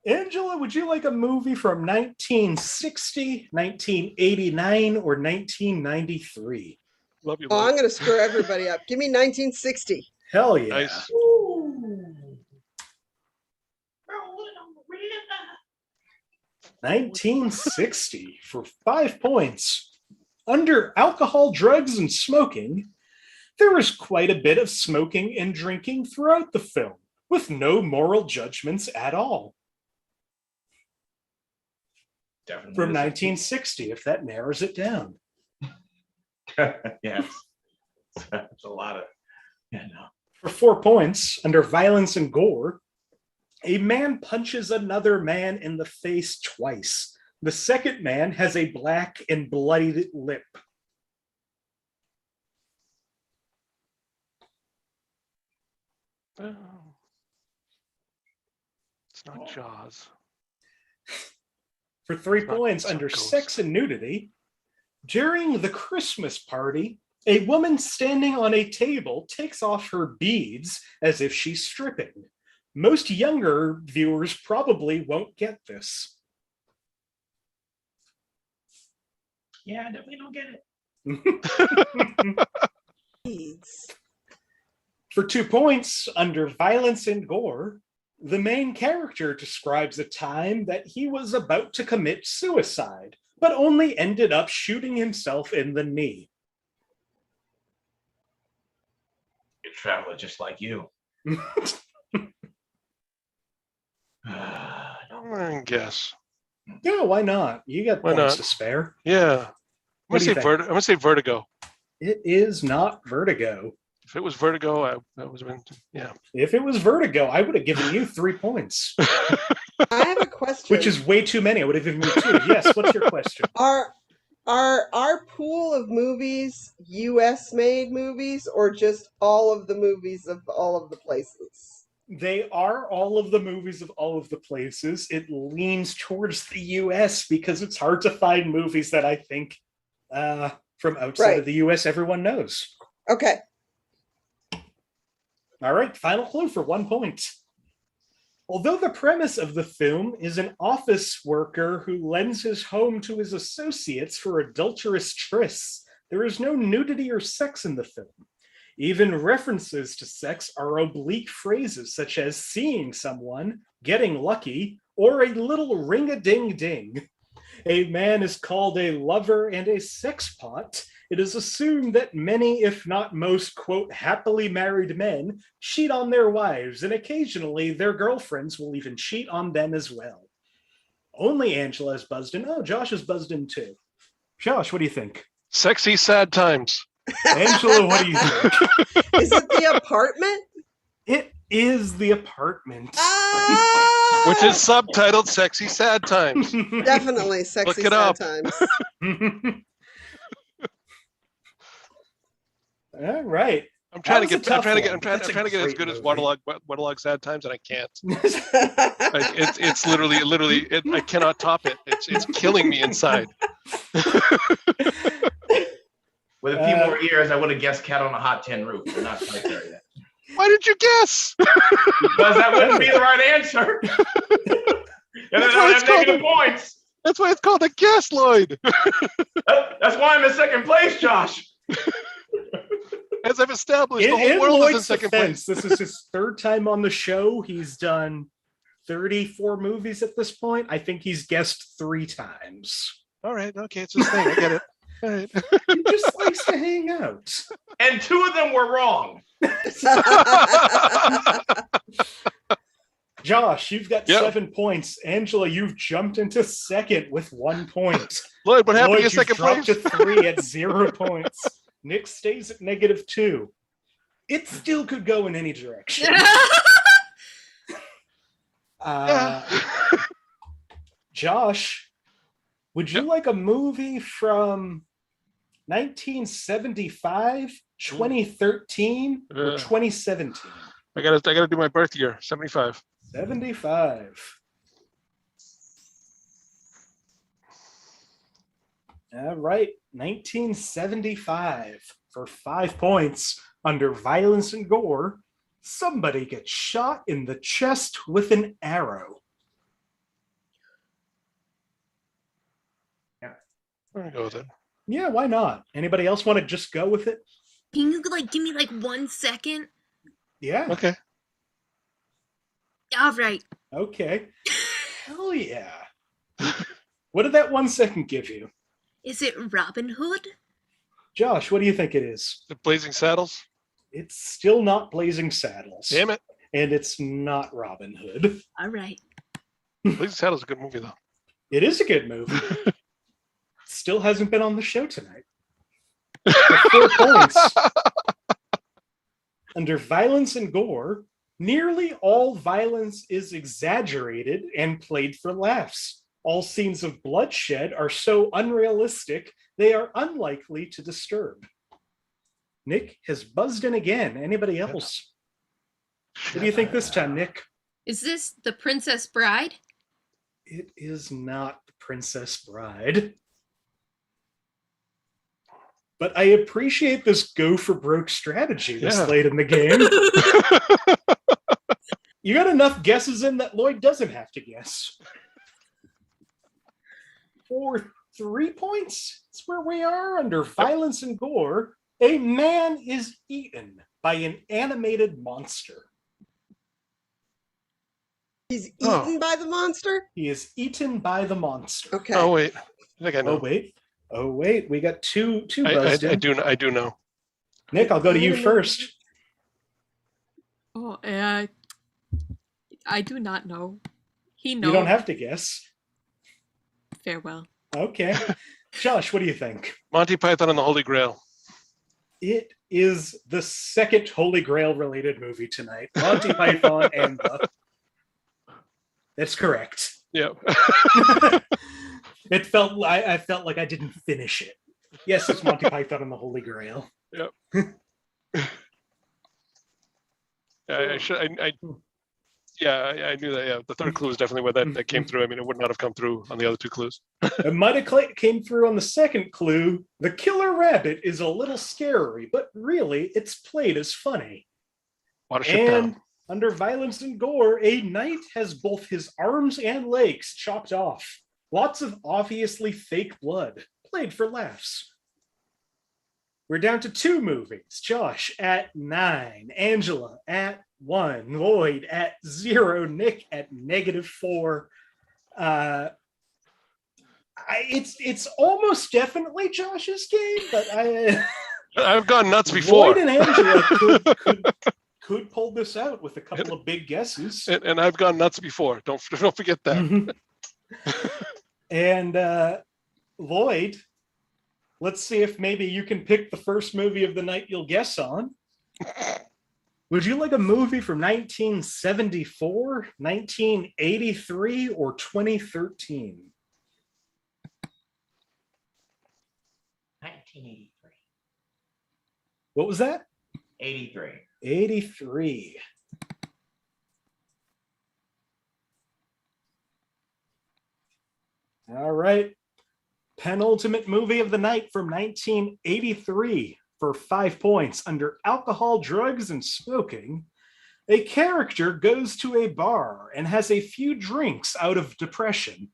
Angela, would you like a movie from 1960, 1989, or 1993? Love you, Oh, Lloyd. I'm going to screw everybody up. Give me 1960. Hell yeah. Nice. 1960 for 5 points. Under alcohol, drugs, and smoking, there is quite a bit of smoking and drinking throughout the film, with no moral judgments at all. Definitely. From 1960, if that narrows it down. Yes. That's a lot of, yeah, no. For 4 points, under violence and gore, a man punches another man in the face twice. The second man has a black and bloodied lip. Oh. It's not Jaws. For 3 It's not- points, it's not under Ghost. sex and nudity, during the Christmas party, a woman standing on a table takes off her beads as if she's stripping. Most younger viewers probably won't get this. Yeah, we don't get it. Beads. For 2 points, under violence and gore, the main character describes a time that he was about to commit suicide, but only ended up shooting himself in the knee. You're a traveler just like you. I guess. Yeah, why not? You got Why points not? to spare. Yeah. What do you think? I'm gonna say Vertigo. It is not Vertigo. If it was Vertigo, I was yeah. If it was Vertigo, I would have given you 3 points, I have a question. which is way too many. I would have given you 2. Yes, what's your question? Are our pool of movies US made movies or just all of the movies of all of the places? They are all of the movies of all of the places. It leans towards the US because it's hard to find movies that I think from outside of the US everyone knows. Okay. All right, final clue for 1 point. Although the premise of the film is an office worker who lends his home to his associates for adulterous trysts, there is no nudity or sex in the film. Even references to sex are oblique phrases such as seeing someone, getting lucky, or a little ring-a-ding-ding. A man is called a lover and a sexpot. It is assumed that many, if not most, quote, happily married men cheat on their wives, and occasionally their girlfriends will even cheat on them as well. Only Angela has buzzed in. Oh, Josh has buzzed in too. Josh, what do you think? Sexy Sad Times. Angela, what do you think? Is it The Apartment? It is The Apartment. Ah! Which is subtitled Sexy Sad Times. Definitely Sexy Look it Sad up. Times. All right. I'm trying to That was a tough one, I'm but trying that's a to get as great good as movie. Waterlog Sad Times, and I can't. It's literally I cannot top it. It's killing me inside. With a few more years, I would have guessed Cat on a Hot Tin Roof. We're not quite there yet. Why did you guess? Because that wouldn't be the right answer. And then I would have negative points. That's why it's called a guess, Lloyd. That's why I'm in second place, Josh. As I've established, the whole in world Lloyd's is in second defense, place. this is his third time on the show. He's done 34 movies at this point. I think he's guessed 3 times. All right, okay, it's his thing. I get it. All right. He just likes to hang out. And 2 of them were wrong. Josh, you've got 7 points. Angela, you've jumped into second with 1 point. Lloyd, what happened Lloyd, in second dropped place? to 3 at 0 points. Nikk stays at -2. It still could go in any direction. Josh, would you like a movie from 1975, 2013, or 2017? I gotta do my birth year, 75. 75. All right, 1975 for 5 points. Under violence and gore, somebody gets shot in the chest with an arrow. I'm gonna go with it. Yeah, why not? Anybody else want to just go with it? Can you give me 1 second? Yeah. Okay. All right. Okay. Hell yeah. What did that 1 second give you? Is it Robin Hood? Josh, what do you think it is? The Blazing Saddles? It's still not Blazing Saddles. Damn it. And it's not Robin Hood. All right. Blazing Saddles is a good movie, though. It is a good movie. Still hasn't been on the show tonight. For 4 points. Under violence and gore, nearly all violence is exaggerated and played for laughs. All scenes of bloodshed are so unrealistic, they are unlikely to disturb. Nikk has buzzed in again. Anybody else? What do you think this time, Nikk? Is this The Princess Bride? It is not The Princess Bride. But I appreciate this go for broke strategy this late in the game. You got enough guesses in that Lloyd doesn't have to guess. For 3 points, that's where we are. Under violence and gore, a man is eaten by an animated monster. He's eaten by the monster? He is eaten by the monster. Okay. Oh, wait. I think I know. Oh, wait. We got two buzzed in. I do know. Nikk, I'll go to you first. Oh, I do not know. He knows. You don't have to guess. Farewell. Okay. Josh, what do you think? Monty Python and the Holy Grail. It is the second Holy Grail related movie tonight. Monty Python and the... That's correct. Yeah. I felt like I didn't finish it. Yes, it's Monty Python and the Holy Grail. Yep. I knew that. Yeah, the third clue is definitely where that came through. I mean, it would not have come through on the other 2 clues. It might have came through on the second clue. The killer rabbit is a little scary, but really, it's played as funny. Watership Down. Under violence and gore, a knight has both his arms and legs chopped off. Lots of obviously fake blood, played for laughs. We're down to 2 movies. Josh at 9, Angela at 1, Lloyd at 0, Nikk at -4. It's almost definitely Josh's game, but I've gone nuts before. Lloyd and Angela could pull this out with a couple of big guesses. And I've gone nuts before. Don't forget that. And Lloyd, let's see if maybe you can pick the first movie of the night you'll guess on. Would you like a movie from 1974, 1983, or 2013? 1983. What was that? 83. 83. All right. Penultimate movie of the night from 1983 for 5 points under alcohol, drugs, and smoking. A character goes to a bar and has a few drinks out of depression.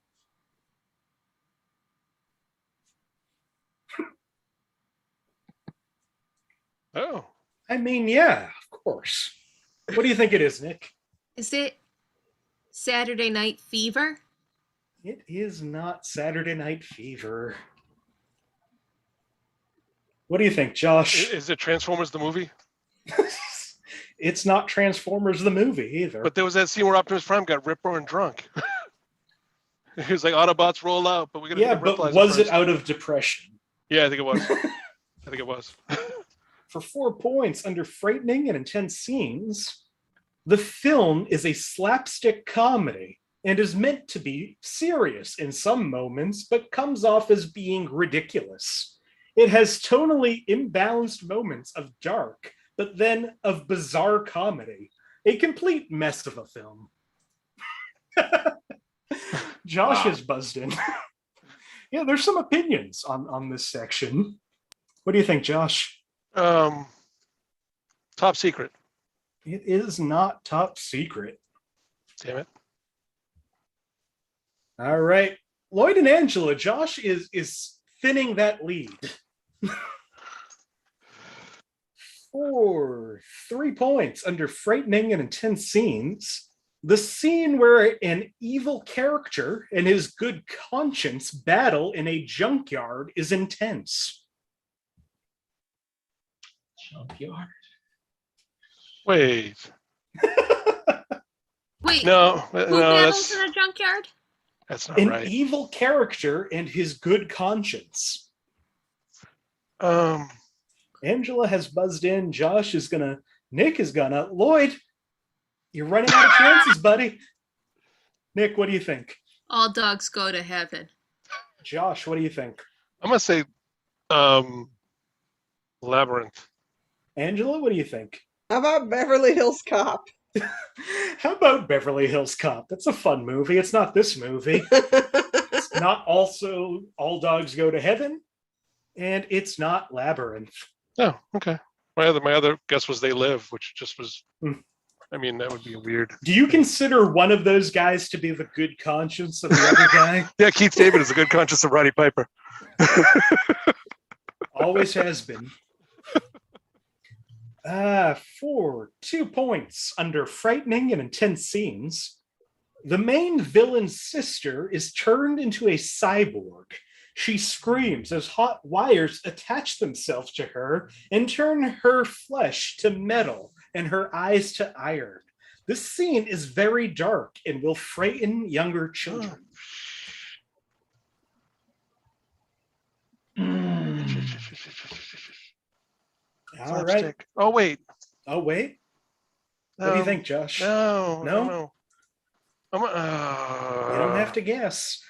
Oh. I mean, yeah, of course. What do you think it is, Nikk? Is it Saturday Night Fever? It is not Saturday Night Fever. What do you think, Josh? Is it Transformers the movie? It's not Transformers the movie either. But there was that scene where Optimus Prime got rip roaring drunk. He was like, Autobots roll out, but we gotta yeah, but was it out of depression? Yeah, I think it was. I think it was. For 4 points under frightening and intense scenes, the film is a slapstick comedy and is meant to be serious in some moments, but comes off as being ridiculous. It has tonally imbalanced moments of dark, but then of bizarre comedy. A complete mess of a film. Josh is buzzed in. Yeah, there's some opinions on this section. What do you think, Josh? Top Secret. It is not Top Secret. Damn it. All right. Lloyd and Angela, Josh is thinning that lead. For 3 points under frightening and intense scenes, the scene where an evil character and his good conscience battle in a junkyard is intense. Junkyard. Wait. Wait, No, who no, battles that's in a junkyard? not An right. evil character and his good conscience. Angela has buzzed in. Josh is gonna. Nikk is gonna. Lloyd, you're running out of chances, buddy. Nikk, what do you think? All dogs go to heaven. Josh, what do you think? I'm gonna say Labyrinth. Angela, what do you think? How about Beverly Hills Cop? How about Beverly Hills Cop? That's a fun movie. It's not this movie. It's not also All Dogs Go to Heaven, and it's not Labyrinth. Oh, okay. My other guess was They Live, which just was. I mean, that would be weird. Do you consider one of those guys to be the good conscience of the other guy? Yeah, Keith David is a good conscience of Roddy Piper. Always has been. For 2 points under frightening and intense scenes, the main villain's sister is turned into a cyborg. She screams as hot wires attach themselves to her and turn her flesh to metal and her eyes to iron. This scene is very dark and will frighten younger children. All right. Oh wait. Oh wait. What do you think, Josh? No. No? No. You don't have to guess.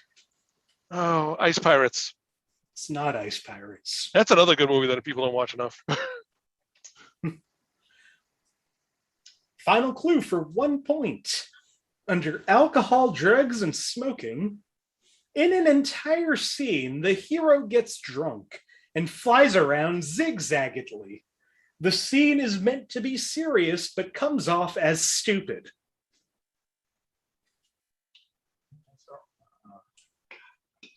Oh, Ice Pirates. It's not Ice Pirates. That's another good movie that people don't watch enough. Final clue for 1 point. Under alcohol, drugs, and smoking, in an entire scene, the hero gets drunk and flies around zigzaggedly. The scene is meant to be serious, but comes off as stupid.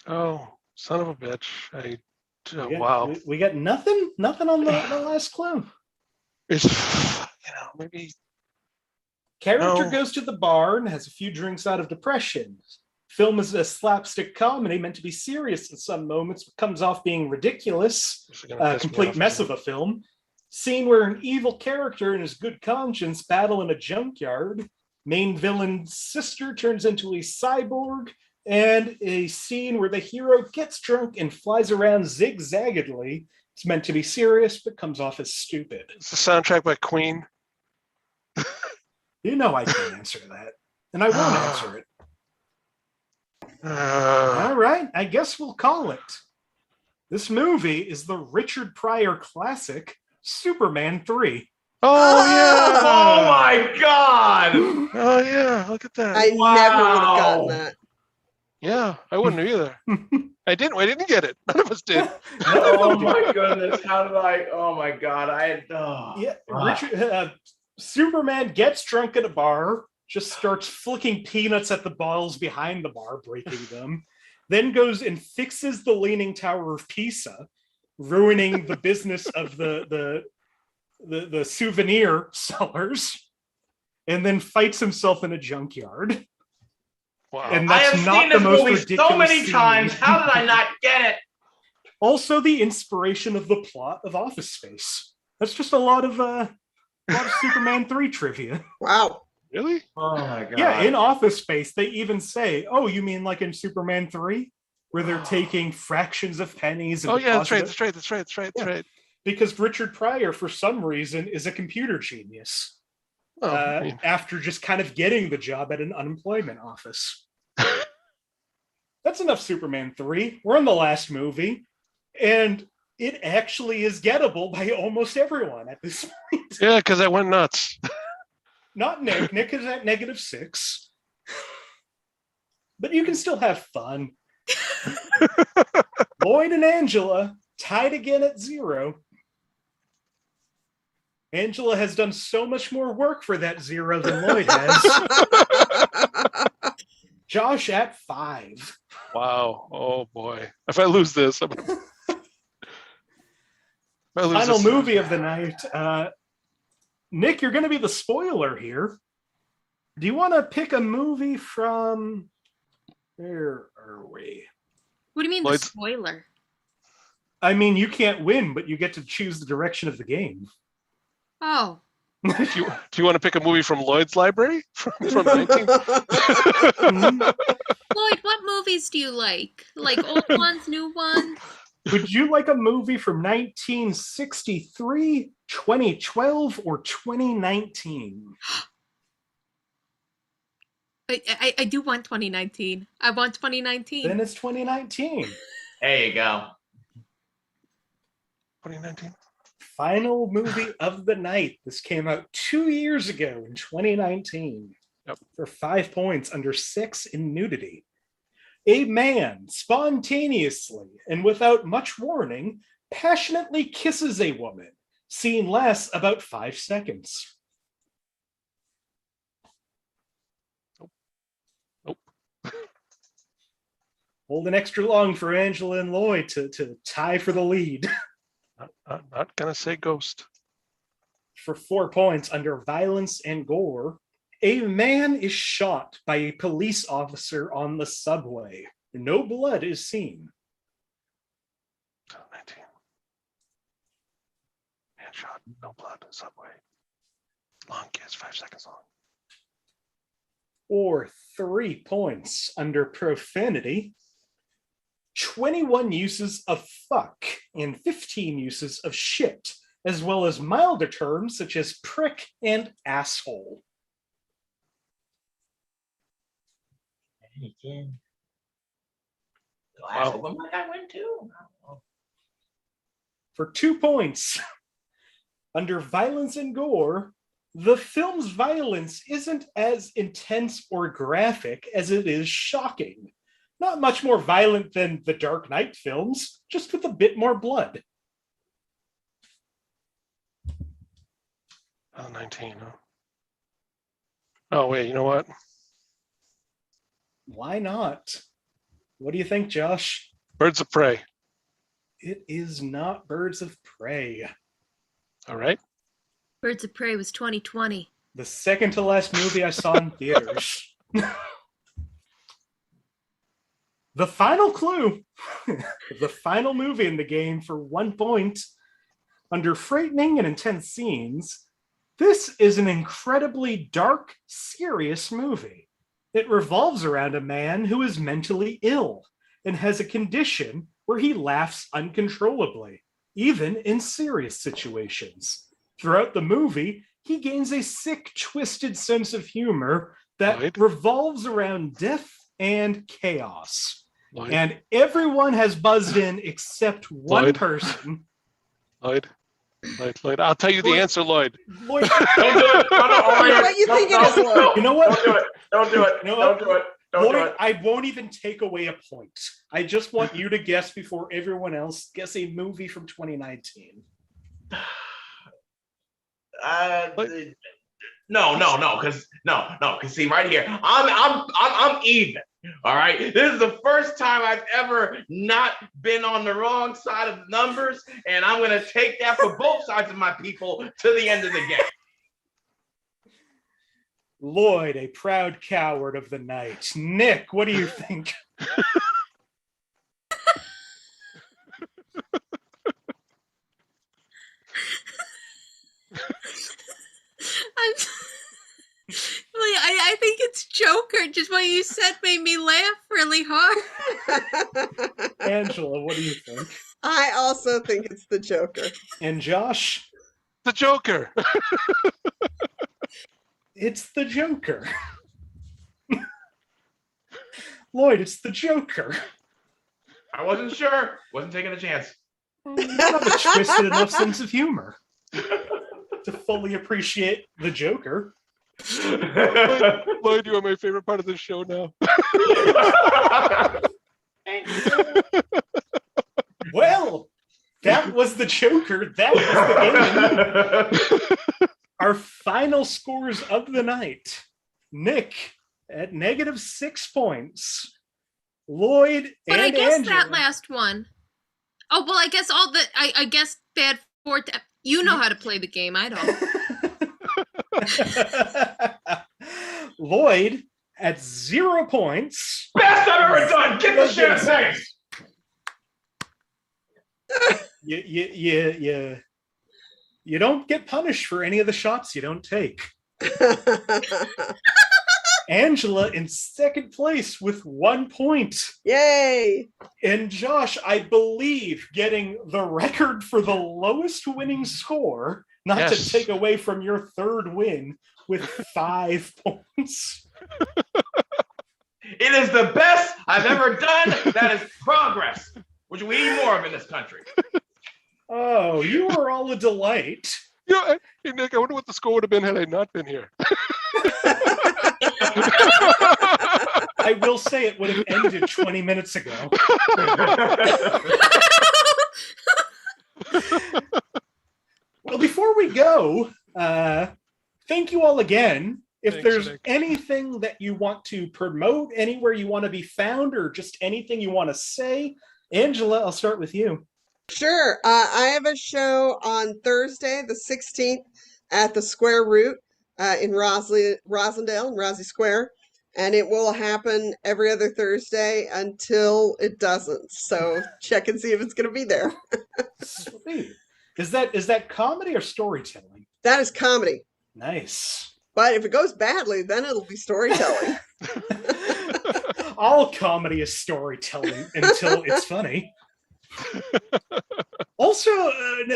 Oh, son of a bitch. Wow. We got nothing? Nothing on the last clue. It's, maybe. Character goes to the bar and has a few drinks out of depression. Film is a slapstick comedy meant to be serious in some moments, but comes off being ridiculous. A complete mess of a film. Scene where an evil character and his good conscience battle in a junkyard. Main villain's sister turns into a cyborg. And a scene where the hero gets drunk and flies around zigzaggedly. It's meant to be serious, but comes off as stupid. It's the soundtrack by Queen. You know I can't answer that. And I won't answer it. All right, I guess we'll call it. This movie is the Richard Pryor classic, Superman 3. Oh yeah. Oh my God! Oh yeah. Look at that. I never would have gotten that. Yeah, I wouldn't have either. I didn't get it. None of us did. Oh my goodness! How did I? Oh my God! Yeah, Richard, Superman gets drunk at a bar, just starts flicking peanuts at the balls behind the bar, breaking them, then goes and fixes the Leaning Tower of Pisa, ruining the business of the souvenir sellers, and then fights himself in a junkyard. Wow. And I that's have not seen the this most movie ridiculous so many scene. times. How did I not get it? Also, the inspiration of the plot of Office Space. That's just a lot of Superman 3 trivia. Wow. Really? Oh my God! Yeah, in Office Space, they even say, "Oh, you mean like in Superman 3, where they're taking fractions of pennies?" And Oh yeah, that's right. depositing-" That's right. Yeah. Because Richard Pryor, for some reason, is a computer genius. Oh, I mean, After just kind of getting the job at an unemployment office. That's enough Superman 3. We're in the last movie, and it actually is gettable by almost everyone at this point. yeah, because I went nuts. Not Nick. Nick is at -6. But you can still have fun. Lloyd and Angela tied again at 0. Angela has done so much more work for that 0 than Lloyd has. Josh at 5. Wow. Oh boy. If I lose this, Final movie of the night. Nick, you're going to be the spoiler here. Do you want to pick a movie from... Where are we? What do you mean Lloyd's- the spoiler? I mean, you can't win, but you get to choose the direction of the game. Oh. Do you want to pick a movie from Lloyd's library from 19? Lloyd, what movies do you like? Like old ones, new ones? Would you like a movie from 1963, 2012, or 2019? I do want 2019. I want 2019. Then it's 2019. There you go. 2019. Final movie of the night. This came out 2 years ago in 2019. Yep. For 5 points, under 6 in nudity. A man spontaneously and without much warning passionately kisses a woman. Scene lasts about 5 seconds. Nope. Holding extra long for Angela and Lloyd to tie for the lead. Not gonna say ghost. For 4 points, under violence and gore, a man is shot by a police officer on the subway. No blood is seen. 19. Man shot, no blood, subway. Long kiss, 5 seconds long. For 3 points, under profanity, 21 uses of fuck and 15 uses of shit, as well as milder terms such as prick and asshole. Wow. I win too. For 2 points, under violence and gore, the film's violence isn't as intense or graphic as it is shocking. Not much more violent than the Dark Knight films, just with a bit more blood. 19, huh? Oh, wait, you know what? Why not? What do you think, Josh? Birds of Prey. It is not Birds of Prey. All right. Birds of Prey was 2020. The second to last movie I saw in theaters. The final clue, the final movie in the game for 1 point, under frightening and intense scenes, this is an incredibly dark, serious movie. It revolves around a man who is mentally ill and has a condition where he laughs uncontrollably, even in serious situations. Throughout the movie, he gains a sick, twisted sense of humor that Lloyd? revolves around death and chaos. Lloyd? And everyone has buzzed in except one Lloyd? person. Lloyd? Lloyd, I'll tell you the answer, Lloyd. Lloyd, Don't do it. What you think it is, Lloyd? you know what? Don't do it. Don't do it. You know Don't what? do it. Don't do Lloyd, it. I won't even take away a point. I just want you to guess before everyone else. Guess a movie from 2019. No, because see right here, I'm even. All right, this is the first time I've ever not been on the wrong side of the numbers, and I'm gonna take that for both sides of my people to the end of the game. Lloyd, a proud coward of the night. Nikk, what do you think? I think it's Joker. Just what you said made me laugh really hard. Angela, what do you think? I also think it's the Joker. And Josh? The Joker. It's the Joker. Lloyd, it's the Joker. I wasn't sure. Wasn't taking a chance. You have a twisted enough sense of humor to fully appreciate the Joker. Lloyd, you are my favorite part of the show now. Well, that was the Joker. That was the game. Our final scores of the night. Nikk at -6 points. Lloyd But and I guess Angela. that last one. Oh well, I guess I guess bad for you know how to play the game. I don't. Lloyd at 0 points. Best I've ever done. Get the champagne. You don't get punished for any of the shots you don't take. Angela in second place with 1 point. Yay! And Josh, I believe, getting the record for the lowest winning score, not Yes. to take away from your third win, with 5 points. It is the best I've ever done. That is progress, which we need more of in this country. Oh, you are all a delight. Hey, Nikk, I wonder what the score would have been had I not been here. I will say it would have ended 20 minutes ago. Well, before we go, thank you all again. If Thanks, there's Nikk. anything that you want to promote, anywhere you want to be found, or just anything you want to say, Angela, I'll start with you. Sure. I have a show on Thursday, the 16th, at the Square Root in Rosendale, in Rosie Square. And it will happen every other Thursday until it doesn't. So check and see if it's going to be there. Sweet. Is that comedy or storytelling? That is comedy. Nice. But if it goes badly, then it'll be storytelling. All comedy is storytelling until it's funny. Also,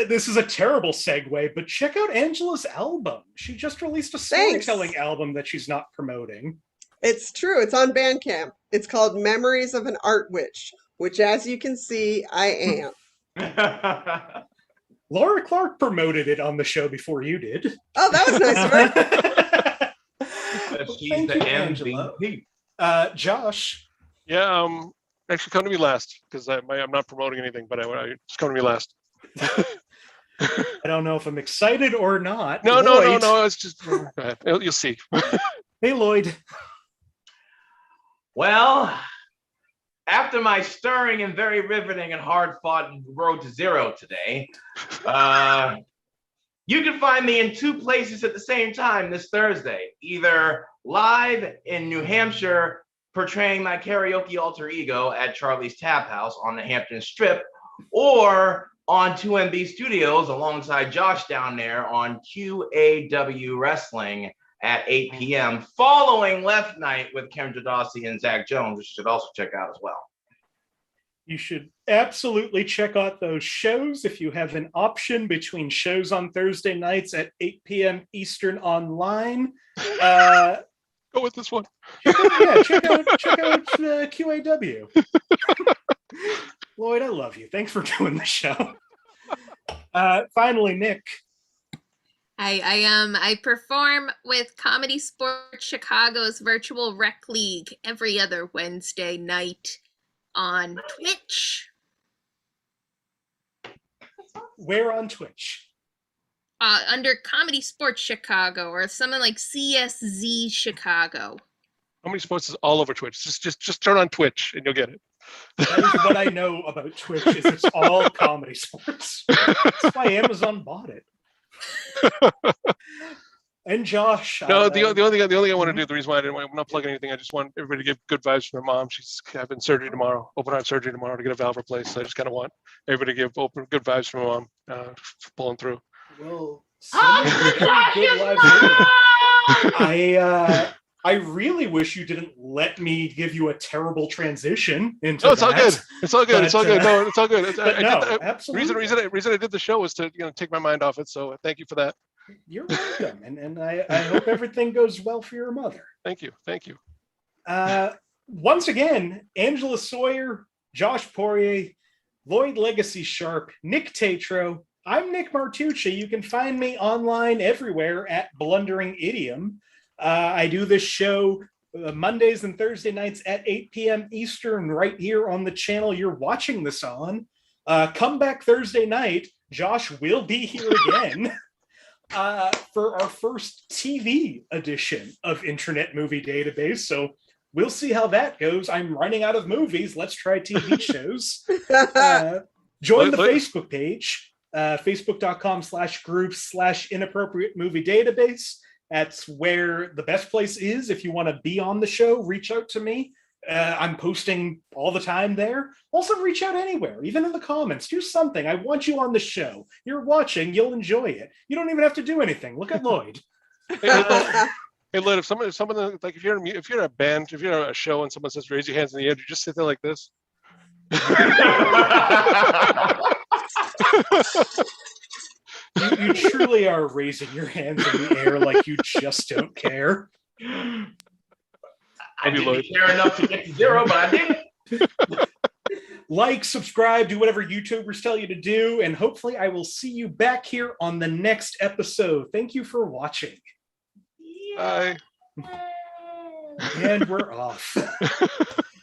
this is a terrible segue, but check out Angela's album. She just released a storytelling album that she's not promoting. It's true. It's on Bandcamp. It's called Memories of an Art Witch, which, as you can see, I am. Laura Clark promoted it on the show before you did. Oh, that was nice of her. She's Thank the you, Angela. MVP. Josh. Yeah, actually come to me last, because I'm not promoting anything, but I just come to me last. I don't know if I'm excited or not. No, Lloyd. it's just, you'll see. Hey, Lloyd. Well, after my stirring and very riveting and hard-fought road to zero today, you can find me in 2 places at the same time this Thursday, either live in New Hampshire, portraying my karaoke alter ego at Charlie's Tap House on the Hampton Strip, or on 2MB Studios alongside Josh down there on QAW Wrestling at 8 p.m. following Left Night with Kendra Dawsey and Zach Jones, which you should also check out as well. You should absolutely check out those shows if you have an option between shows on Thursday nights at 8 p.m. Eastern online. Go with this one. Check out QAW. Lloyd, I love you. Thanks for doing the show. Finally, Nikk. I perform with Comedy Sports Chicago's virtual rec league every other Wednesday night on Twitch. Where on Twitch? Under Comedy Sports Chicago or something like CSZ Chicago. Comedy Sports is all over Twitch. Just turn on Twitch and you'll get it. That is what I know about Twitch. Is it's all Comedy Sports. That's why Amazon bought it. And Josh. No, the only thing I want to do, the reason why I'm not plugging anything, I just want everybody to give good vibes from their mom. She's having surgery tomorrow, open heart surgery tomorrow to get a valve replaced. So I just kind of want everybody to give good vibes from her mom, pulling through. Well, good lives. I really wish you didn't let me give you a terrible transition into No, it's all that. good. It's all good. But, it's all good. No, it's all good. Absolutely. Reason I did the show was to take my mind off it. So thank you for that. You're welcome, and I hope everything goes well for your mother. Thank you. Once again, Angela Sawyer, Josh Poirier, Lloyd Legacy Sharp, Nikk Tetreault. I'm Nick Martucci. You can find me online everywhere at Blundering Idiom. I do this show Mondays and Thursday nights at 8 p.m. Eastern right here on the channel you're watching this on. Come back Thursday night. Josh will be here again for our first TV edition of Internet Movie Database. So we'll see how that goes. I'm running out of movies. Let's try TV shows. Join the Facebook page, facebook.com/groups/inappropriate movie database. That's where the best place is. If you want to be on the show, reach out to me. I'm posting all the time there. Also, reach out anywhere, even in the comments. Do something. I want you on the show. You're watching. You'll enjoy it. You don't even have to do anything. Look at Lloyd. Hey, Lloyd, if someone like if you're in a band, if you're in a show and someone says raise your hands in the air, you just sit there like this. You truly are raising your hands in the air like you just don't care. I didn't care enough to get to 0, but I did. Like, subscribe, do whatever YouTubers tell you to do, and hopefully I will see you back here on the next episode. Thank you for watching. Bye. And we're off.